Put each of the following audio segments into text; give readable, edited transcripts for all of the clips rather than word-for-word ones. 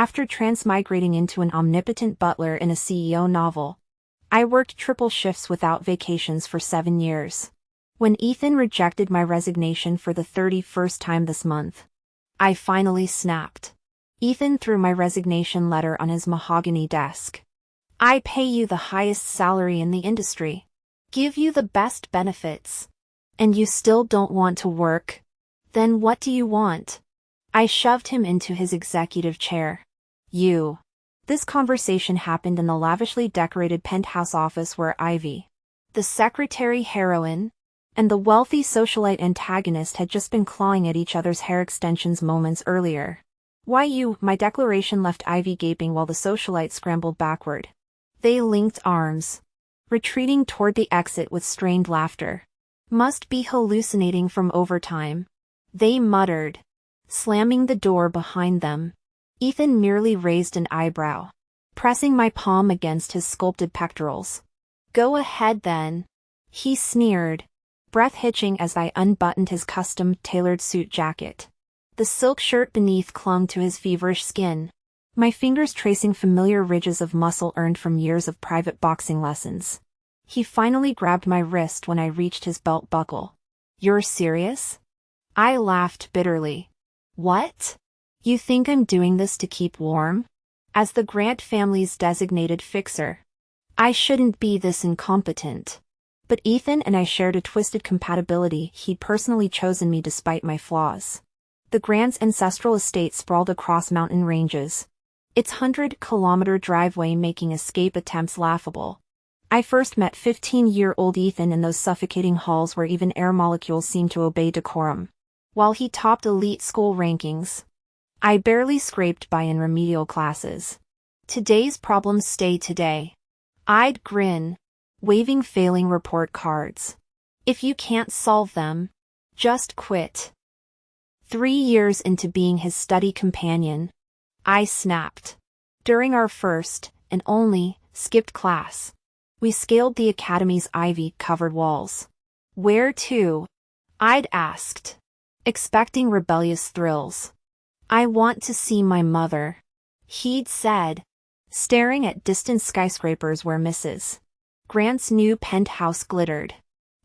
After transmigrating into an omnipotent butler in a CEO novel, I worked triple shifts without vacations for 7 years. When Ethan rejected my resignation for the 31st time this month, I finally snapped. Ethan threw my resignation letter on his mahogany desk. I pay you the highest salary in the industry, give you the best benefits, and you still don't want to work? Then what do you want? I shoved him into his executive chair. This conversation happened in the lavishly decorated penthouse office where Ivy, the secretary heroine, and the wealthy socialite antagonist had just been clawing at each other's hair extensions moments earlier. My declaration left Ivy gaping while the socialite scrambled backward. They linked arms, retreating toward the exit with strained laughter. Must be hallucinating from overtime, they muttered, slamming the door behind them. Ethan merely raised an eyebrow, pressing my palm against his sculpted pectorals. Go ahead then, he sneered, breath hitching as I unbuttoned his custom-tailored suit jacket. The silk shirt beneath clung to his feverish skin, my fingers tracing familiar ridges of muscle earned from years of private boxing lessons. He finally grabbed my wrist when I reached his belt buckle. You're serious? I laughed bitterly. What? You think I'm doing this to keep warm? As the Grant family's designated fixer, I shouldn't be this incompetent. But Ethan and I shared a twisted compatibility. He'd personally chosen me despite my flaws. The Grant's ancestral estate sprawled across mountain ranges, its 100-kilometer driveway making escape attempts laughable. I first met 15-year-old Ethan in those suffocating halls where even air molecules seemed to obey decorum. While he topped elite school rankings, I barely scraped by in remedial classes. Today's problems stay today. I'd grin, waving failing report cards. If you can't solve them, just quit. 3 years into being his study companion, I snapped. During our first, and only, skipped class, we scaled the academy's ivy-covered walls. Where to? I'd asked, expecting rebellious thrills. I want to see my mother, he'd said, staring at distant skyscrapers where Mrs. Grant's new penthouse glittered.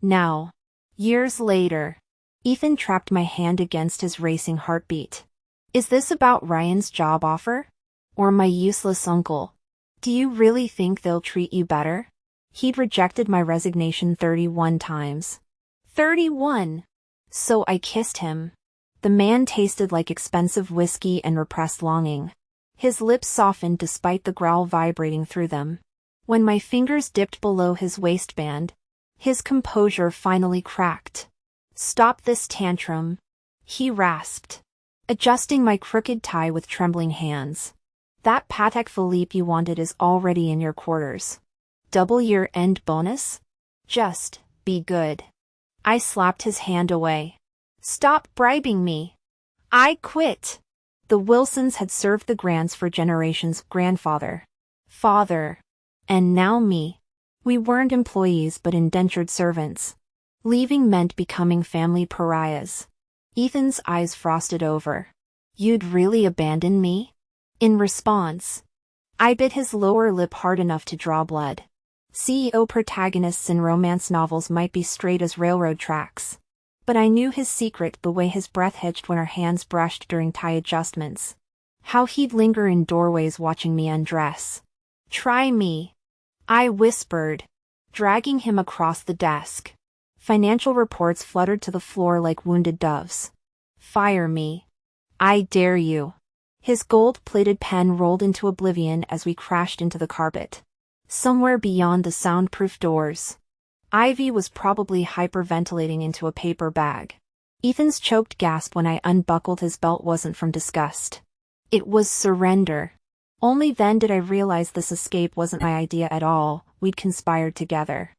Now, years later, Ethan trapped my hand against his racing heartbeat. Is this about Ryan's job offer? Or my useless uncle? Do you really think they'll treat you better? He'd rejected my resignation 31 times. 31! So I kissed him. The man tasted like expensive whiskey and repressed longing. His lips softened despite the growl vibrating through them. When my fingers dipped below his waistband, his composure finally cracked. Stop this tantrum, he rasped, adjusting my crooked tie with trembling hands. That Patek Philippe you wanted is already in your quarters. Double year-end bonus? Just be good. I slapped his hand away. Stop bribing me. I quit. The Wilsons had served the Grants for generations, grandfather, father, and now me. We weren't employees but indentured servants. Leaving meant becoming family pariahs. Ethan's eyes frosted over. You'd really abandon me? In response, I bit his lower lip hard enough to draw blood. CEO protagonists in romance novels might be straight as railroad tracks. But I knew his secret, the way his breath hitched when our hands brushed during tie adjustments. How he'd linger in doorways watching me undress. Try me, I whispered, dragging him across the desk. Financial reports fluttered to the floor like wounded doves. Fire me. I dare you. His gold-plated pen rolled into oblivion as we crashed into the carpet. Somewhere beyond the soundproof doors, Ivy was probably hyperventilating into a paper bag. Ethan's choked gasp when I unbuckled his belt wasn't from disgust. It was surrender. Only then did I realize this escape wasn't my idea at all. We'd conspired together.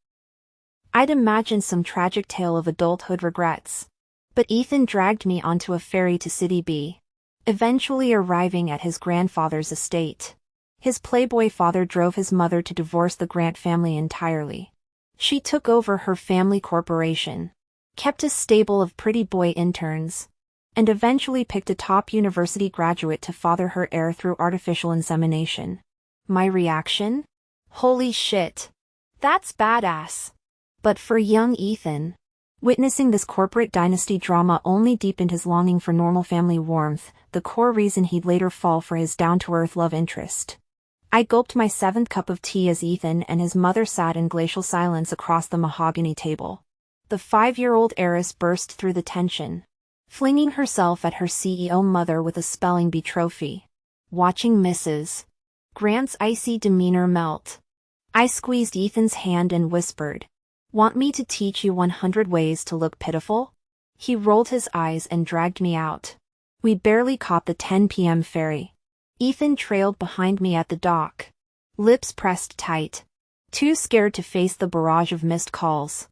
I'd imagined some tragic tale of adulthood regrets. But Ethan dragged me onto a ferry to City B, eventually arriving at his grandfather's estate. His playboy father drove his mother to divorce the Grant family entirely. She took over her family corporation, kept a stable of pretty boy interns, and eventually picked a top university graduate to father her heir through artificial insemination. My reaction? Holy shit. That's badass. But for young Ethan, witnessing this corporate dynasty drama only deepened his longing for normal family warmth, the core reason he'd later fall for his down-to-earth love interest. I gulped my 7th cup of tea as Ethan and his mother sat in glacial silence across the mahogany table. The 5-year-old heiress burst through the tension, flinging herself at her CEO mother with a spelling bee trophy. Watching Mrs. Grant's icy demeanor melt, I squeezed Ethan's hand and whispered, "Want me to teach you 100 ways to look pitiful?" He rolled his eyes and dragged me out. We barely caught the 10 p.m. ferry. Ethan trailed behind me at the dock, lips pressed tight, too scared to face the barrage of missed calls.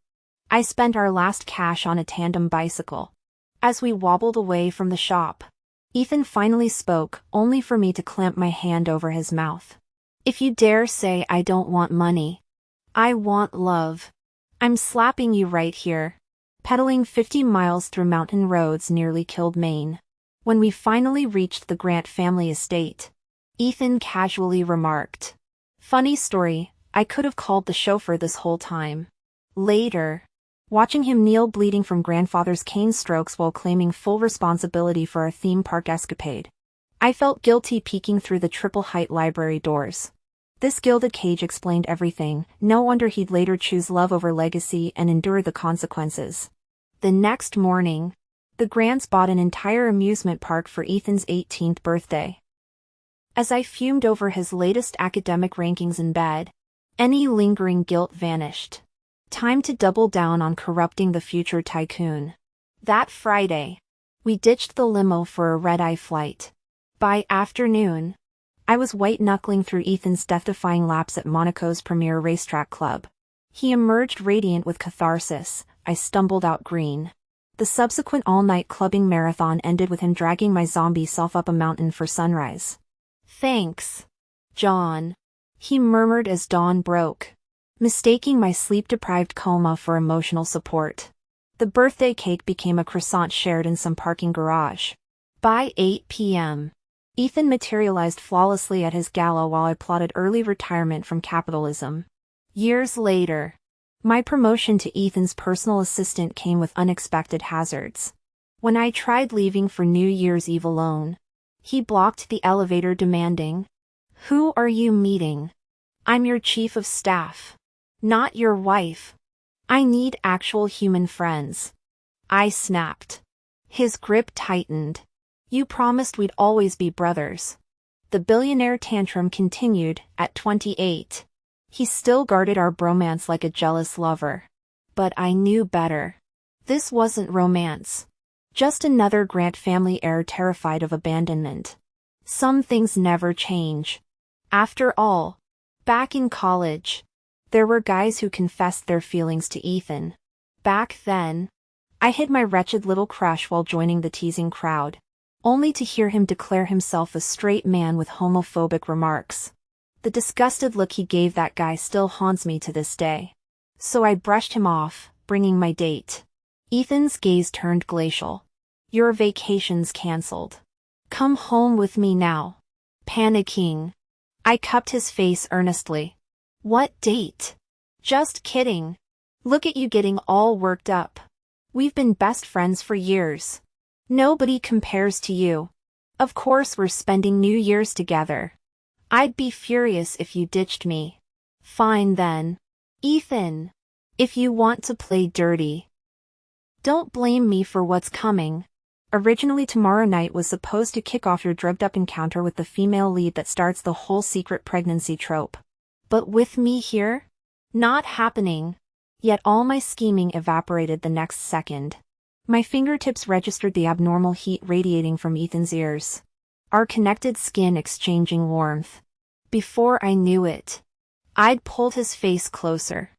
I spent our last cash on a tandem bicycle. As we wobbled away from the shop, Ethan finally spoke, only for me to clamp my hand over his mouth. "If you dare say I don't want money, I want love. I'm slapping you right here." Pedaling 50 miles through mountain roads nearly killed Maine. When we finally reached the Grant family estate, Ethan casually remarked, "Funny story, I could have called the chauffeur this whole time." Later, watching him kneel bleeding from grandfather's cane strokes while claiming full responsibility for our theme park escapade, I felt guilty peeking through the triple-height library doors. This gilded cage explained everything. No wonder he'd later choose love over legacy and endure the consequences. The next morning, the Grants bought an entire amusement park for Ethan's 18th birthday. As I fumed over his latest academic rankings in bed, any lingering guilt vanished. Time to double down on corrupting the future tycoon. That Friday, we ditched the limo for a red-eye flight. By afternoon, I was white-knuckling through Ethan's death-defying laps at Monaco's premier racetrack club. He emerged radiant with catharsis. I stumbled out green. The subsequent all-night clubbing marathon ended with him dragging my zombie self up a mountain for sunrise. "Thanks, John," he murmured as dawn broke, mistaking my sleep-deprived coma for emotional support. The birthday cake became a croissant shared in some parking garage. By 8 p.m., Ethan materialized flawlessly at his gala while I plotted early retirement from capitalism. Years later, my promotion to Ethan's personal assistant came with unexpected hazards. When I tried leaving for New Year's Eve alone, he blocked the elevator demanding, "Who are you meeting? I'm your chief of staff, not your wife. I need actual human friends." I snapped. His grip tightened. "You promised we'd always be brothers." The billionaire tantrum continued. At 28, he still guarded our bromance like a jealous lover. But I knew better. This wasn't romance. Just another Grant family heir terrified of abandonment. Some things never change. After all, back in college, there were guys who confessed their feelings to Ethan. Back then, I hid my wretched little crush while joining the teasing crowd, only to hear him declare himself a straight man with homophobic remarks. The disgusted look he gave that guy still haunts me to this day. So I brushed him off, bringing my date. Ethan's gaze turned glacial. "Your vacation's cancelled. Come home with me now." Panicking, I cupped his face earnestly. "What date?" "Just kidding. Look at you getting all worked up. We've been best friends for years. Nobody compares to you. Of course we're spending New Year's together. I'd be furious if you ditched me." "Fine then. Ethan. If you want to play dirty, don't blame me for what's coming." Originally tomorrow night was supposed to kick off your drugged-up encounter with the female lead that starts the whole secret pregnancy trope. But with me here? Not happening. Yet all my scheming evaporated the next second. My fingertips registered the abnormal heat radiating from Ethan's ears, our connected skin exchanging warmth. Before I knew it, I'd pulled his face closer.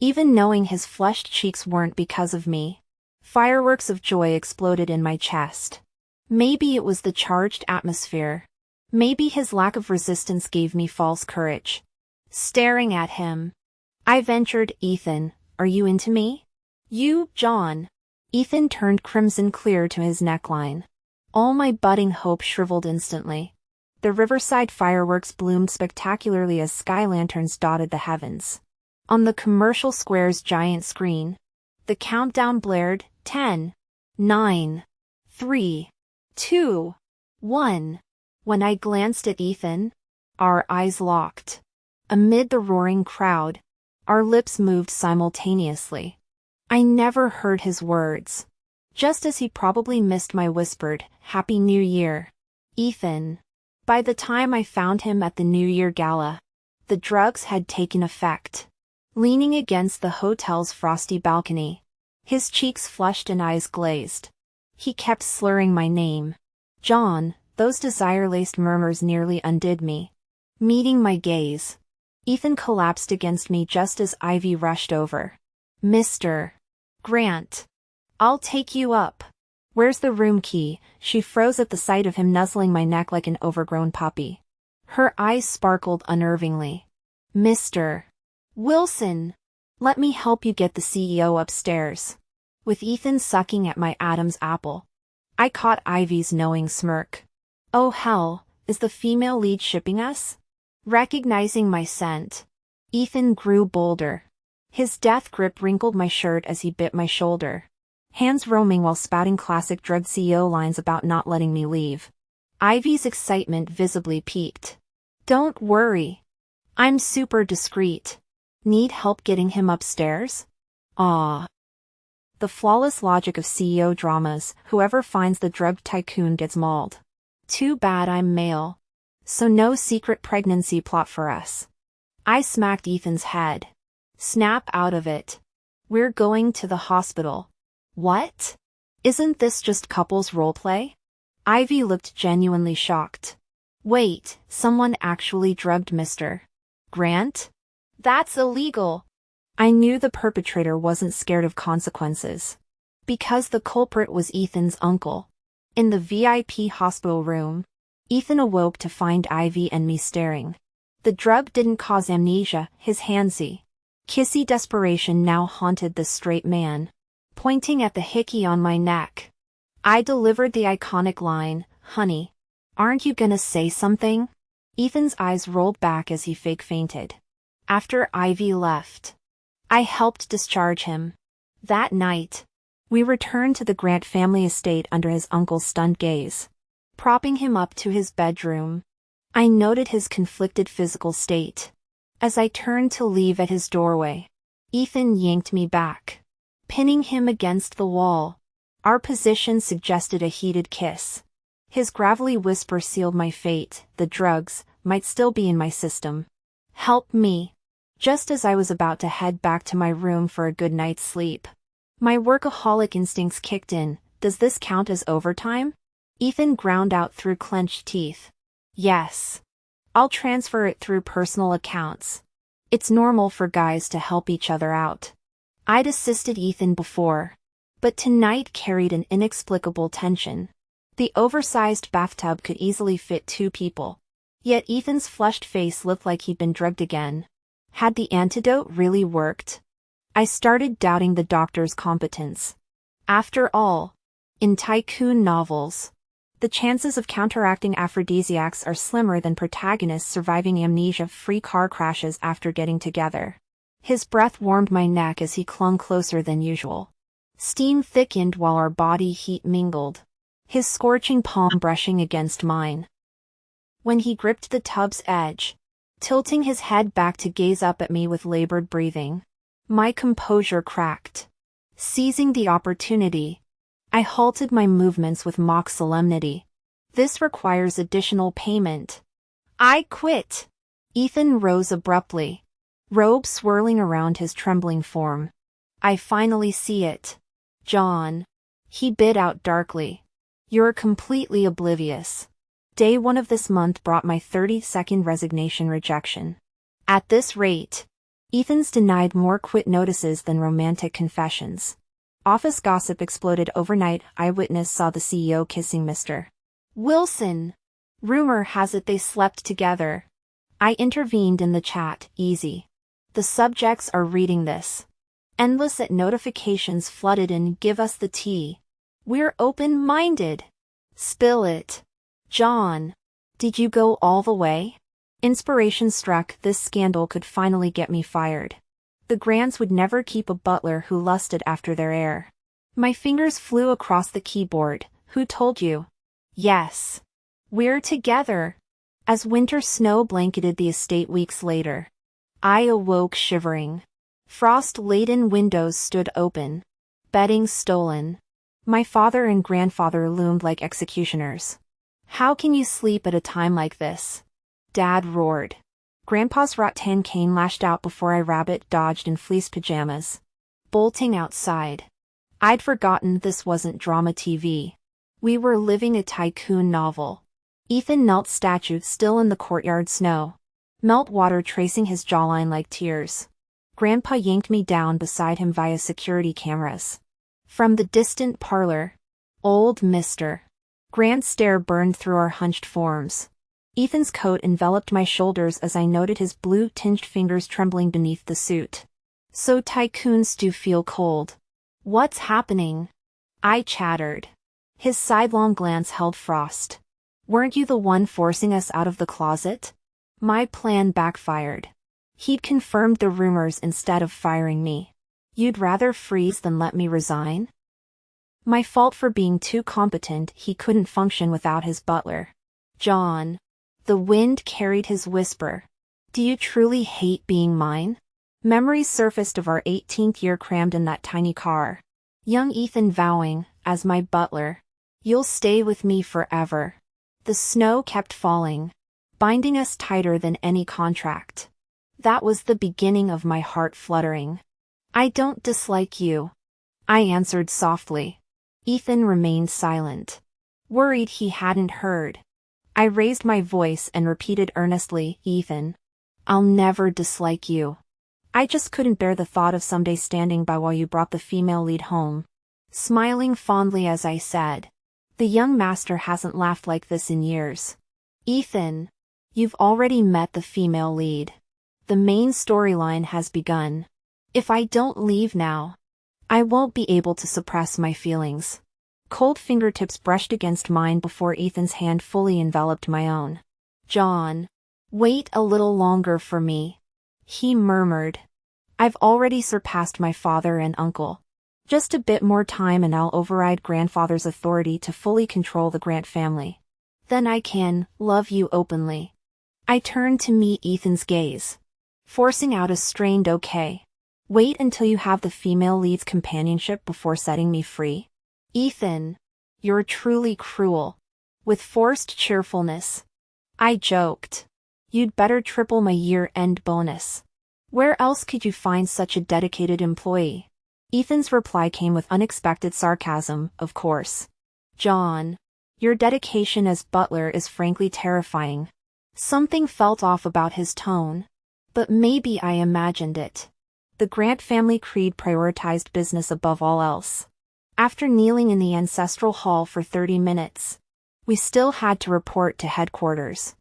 Even knowing his flushed cheeks weren't because of me, fireworks of joy exploded in my chest. Maybe it was the charged atmosphere. Maybe his lack of resistance gave me false courage. Staring at him, I ventured, "Ethan, are you into me?" "You, John. Ethan turned crimson clear to his neckline. All my budding hope shriveled instantly. The riverside fireworks bloomed spectacularly as sky lanterns dotted the heavens. On the commercial square's giant screen, the countdown blared, 10, 9, 3, 2, 1. When I glanced at Ethan, our eyes locked. Amid the roaring crowd, our lips moved simultaneously. I never heard his words. Just as he probably missed my whispered, "Happy New Year, Ethan." By the time I found him at the New Year gala, the drugs had taken effect. Leaning against the hotel's frosty balcony, his cheeks flushed and eyes glazed, he kept slurring my name. John, those desire-laced murmurs nearly undid me. Meeting my gaze, Ethan collapsed against me just as Ivy rushed over. "Mr. Grant, I'll take you up. Where's the room key?" She froze at the sight of him nuzzling my neck like an overgrown puppy. Her eyes sparkled unnervingly. "Mr. Wilson, let me help you get the CEO upstairs." With Ethan sucking at my Adam's apple, I caught Ivy's knowing smirk. "Oh hell, is the female lead shipping us?" Recognizing my scent, Ethan grew bolder. His death grip wrinkled my shirt as he bit my shoulder, hands roaming while spouting classic drug CEO lines about not letting me leave. Ivy's excitement visibly peaked. "Don't worry. I'm super discreet. Need help getting him upstairs?" Ah. The flawless logic of CEO dramas, whoever finds the drug tycoon gets mauled. Too bad I'm male. So no secret pregnancy plot for us. I smacked Ethan's head. "Snap out of it. We're going to the hospital." "What? Isn't this just couples roleplay?" Ivy looked genuinely shocked. "Wait, someone actually drugged Mr. Grant? That's illegal." I knew the perpetrator wasn't scared of consequences. Because the culprit was Ethan's uncle. In the VIP hospital room, Ethan awoke to find Ivy and me staring. The drug didn't cause amnesia, his handsy, kissy desperation now haunted the straight man. Pointing at the hickey on my neck, I delivered the iconic line, "Honey, aren't you gonna say something?" Ethan's eyes rolled back as he fake fainted. After Ivy left, I helped discharge him. That night, we returned to the Grant family estate under his uncle's stunned gaze. Propping him up to his bedroom, I noted his conflicted physical state. As I turned to leave at his doorway, Ethan yanked me back, pinning him against the wall. Our position suggested a heated kiss. His gravelly whisper sealed my fate. The drugs might still be in my system. "Help me." Just as I was about to head back to my room for a good night's sleep, my workaholic instincts kicked in. "Does this count as overtime?" Ethan ground out through clenched teeth. "Yes. I'll transfer it through personal accounts. It's normal for guys to help each other out." I'd assisted Ethan before, but tonight carried an inexplicable tension. The oversized bathtub could easily fit 2 people. Yet Ethan's flushed face looked like he'd been drugged again. Had the antidote really worked? I started doubting the doctor's competence. After all, in tycoon novels, the chances of counteracting aphrodisiacs are slimmer than protagonists surviving amnesia-free car crashes after getting together. His breath warmed my neck as he clung closer than usual. Steam thickened while our body heat mingled, his scorching palm brushing against mine. When he gripped the tub's edge, tilting his head back to gaze up at me with labored breathing, my composure cracked. Seizing the opportunity, I halted my movements with mock solemnity. "This requires additional payment." "I quit." Ethan rose abruptly, robe swirling around his trembling form. "I finally see it. John." He bit out darkly. "You're completely oblivious. Day 1 of this month brought my 30-second resignation rejection. At this rate, Ethan's denied more quit notices than romantic confessions. Office gossip exploded overnight. Eyewitness saw the CEO kissing Mr. Wilson. Rumor has it they slept together. I intervened in the chat. Easy. The subjects are reading this. Endless at notifications flooded in. Give us the tea. We're open-minded. Spill it. John. Did you go all the way? Inspiration struck. This scandal could finally get me fired. The Grants would never keep a butler who lusted after their heir. My fingers flew across the keyboard. Who told you? Yes. We're together. As winter snow blanketed the estate weeks later, I awoke shivering. Frost-laden windows stood open. Bedding stolen. My father and grandfather loomed like executioners. How can you sleep at a time like this? Dad roared. Grandpa's rattan cane lashed out before I rabbit-dodged in fleece pajamas, bolting outside. I'd forgotten this wasn't drama TV. We were living a tycoon novel. Ethan knelt statue still in the courtyard snow. Meltwater tracing his jawline like tears. Grandpa yanked me down beside him via security cameras. From the distant parlor. Old Mr. Grant's stare burned through our hunched forms. Ethan's coat enveloped my shoulders as I noted his blue-tinged fingers trembling beneath the suit. So tycoons do feel cold. What's happening? I chattered. His sidelong glance held frost. Weren't you the one forcing us out of the closet? My plan backfired. He'd confirmed the rumors instead of firing me. You'd rather freeze than let me resign? My fault for being too competent. He couldn't function without his butler. John. The wind carried his whisper. Do you truly hate being mine? Memories surfaced of our 18th year crammed in that tiny car. Young Ethan vowing, as my butler, you'll stay with me forever. The snow kept falling, binding us tighter than any contract. That was the beginning of my heart fluttering. I don't dislike you, I answered softly. Ethan remained silent, worried he hadn't heard. I raised my voice and repeated earnestly, Ethan, I'll never dislike you. I just couldn't bear the thought of someday standing by while you brought the female lead home. Smiling fondly as I said, the young master hasn't laughed like this in years. Ethan, you've already met the female lead. The main storyline has begun. If I don't leave now, I won't be able to suppress my feelings. Cold fingertips brushed against mine before Ethan's hand fully enveloped my own. John, wait a little longer for me, he murmured. I've already surpassed my father and uncle. Just a bit more time and I'll override grandfather's authority to fully control the Grant family. Then I can love you openly. I turned to meet Ethan's gaze, forcing out a strained okay. Wait until you have the female lead's companionship before setting me free? Ethan, you're truly cruel. With forced cheerfulness, I joked. You'd better triple my year-end bonus. Where else could you find such a dedicated employee? Ethan's reply came with unexpected sarcasm, of course. John, your dedication as butler is frankly terrifying. Something felt off about his tone. But maybe I imagined it. The Grant family creed prioritized business above all else. After kneeling in the ancestral hall for 30 minutes, we still had to report to headquarters.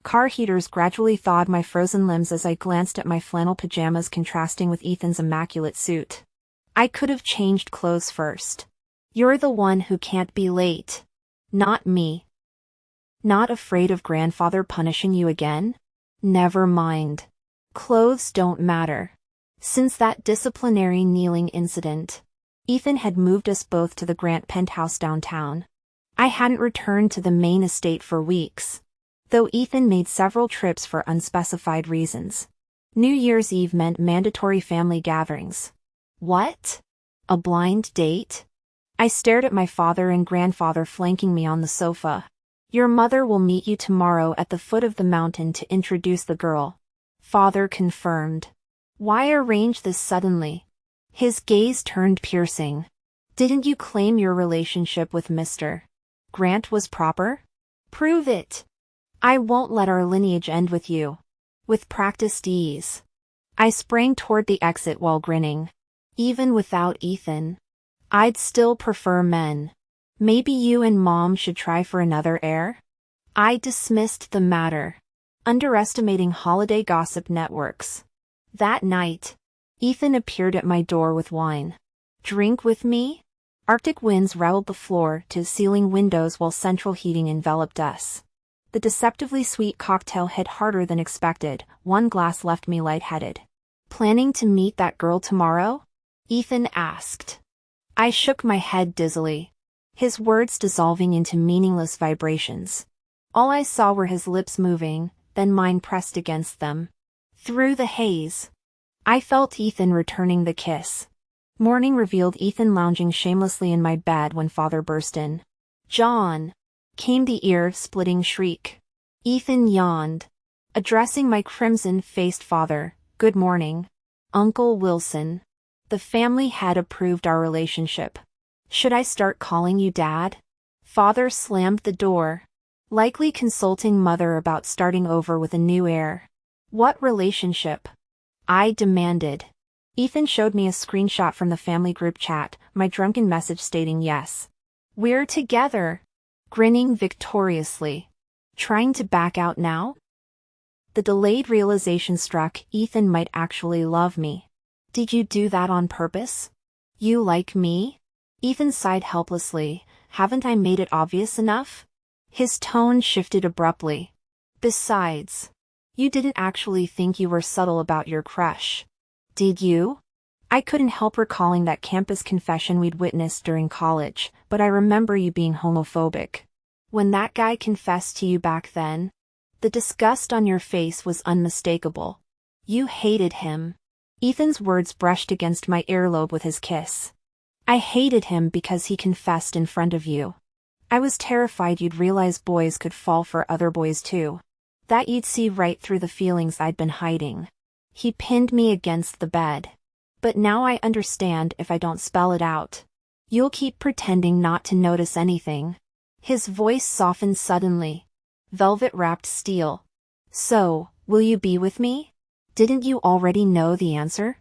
Car heaters gradually thawed my frozen limbs as I glanced at my flannel pajamas contrasting with Ethan's immaculate suit. I could have changed clothes first. You're the one who can't be late. Not me. Not afraid of grandfather punishing you again? Never mind. Clothes don't matter. Since that disciplinary kneeling incident, Ethan had moved us both to the Grant penthouse downtown. I hadn't returned to the main estate for weeks, though Ethan made several trips for unspecified reasons. New Year's Eve meant mandatory family gatherings. What? A blind date? I stared at my father and grandfather flanking me on the sofa. Your mother will meet you tomorrow at the foot of the mountain to introduce the girl. Father confirmed. Why arrange this suddenly? His gaze turned piercing. Didn't you claim your relationship with Mr. Grant was proper? Prove it. I won't let our lineage end with you. With practiced ease. I sprang toward the exit while grinning. Even without Ethan, I'd still prefer men. Maybe you and Mom should try for another heir? I dismissed the matter, underestimating holiday gossip networks. That night, Ethan appeared at my door with wine. Drink with me? Arctic winds rattled the floor to ceiling windows while central heating enveloped us. The deceptively sweet cocktail hit harder than expected. One glass left me lightheaded. Planning to meet that girl tomorrow? Ethan asked. I shook my head dizzily, his words dissolving into meaningless vibrations. All I saw were his lips moving, then mine pressed against them. Through the haze, I felt Ethan returning the kiss. Morning revealed Ethan lounging shamelessly in my bed when father burst in. John! Came the ear-splitting shriek. Ethan yawned, addressing my crimson-faced father. Good morning, Uncle Wilson. The family had approved our relationship. Should I start calling you Dad? Father slammed the door, likely consulting mother about starting over with a new heir. What relationship? I demanded. Ethan showed me a screenshot from the family group chat, my drunken message stating yes. We're together. Grinning victoriously. Trying to back out now? The delayed realization struck. Ethan might actually love me. Did you do that on purpose? You like me? Ethan sighed helplessly. Haven't I made it obvious enough? His tone shifted abruptly. Besides, you didn't actually think you were subtle about your crush. Did you? I couldn't help recalling that campus confession we'd witnessed during college, but I remember you being homophobic. When that guy confessed to you back then, the disgust on your face was unmistakable. You hated him. Ethan's words brushed against my earlobe with his kiss. I hated him because he confessed in front of you. I was terrified you'd realize boys could fall for other boys too. That you'd see right through the feelings I'd been hiding. He pinned me against the bed. But now I understand if I don't spell it out. You'll keep pretending not to notice anything. His voice softened suddenly. Velvet-wrapped steel. So, will you be with me? Didn't you already know the answer?